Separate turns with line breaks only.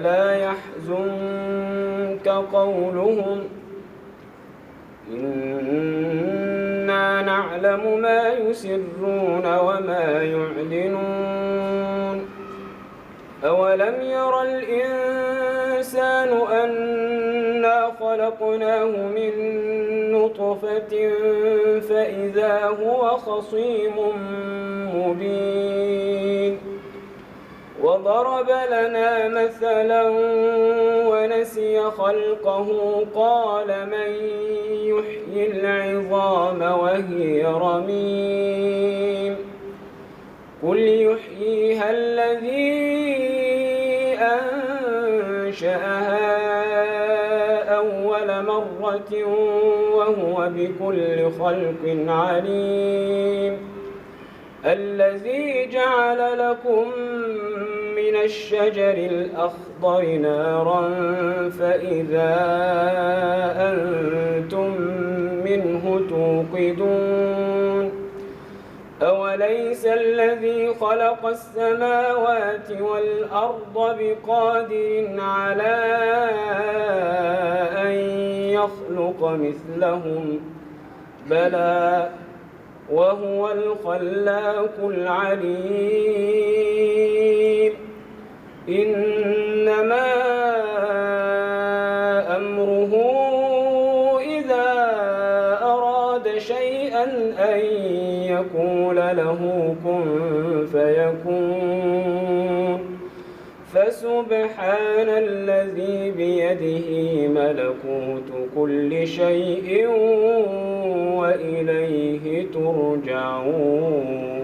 فلا يحزنك قولهم إنا نعلم ما يسرون وما يعلنون أولم ير الإنسان أنا خلقناه من نطفة فإذا هو خصيم مبين وضرب لنا مثلا ونسي خلقه قال من يحيي العظام وهي رميم قل يحييها الذي أنشأها أول مرة وهو بكل خلق عليم الذي جعل لكم من الشجر الأخضر نارا فإذا أنتم منه توقدون أوليس الذي خلق السماوات والأرض بقادر على أن يخلق مثلهم بلى وهو الخلاق العليم إنما أمره إذا أراد شيئا أن يقول له كن فيكون فسبحان الذي بيده ملكوت كل شيء وإليه ترجعون.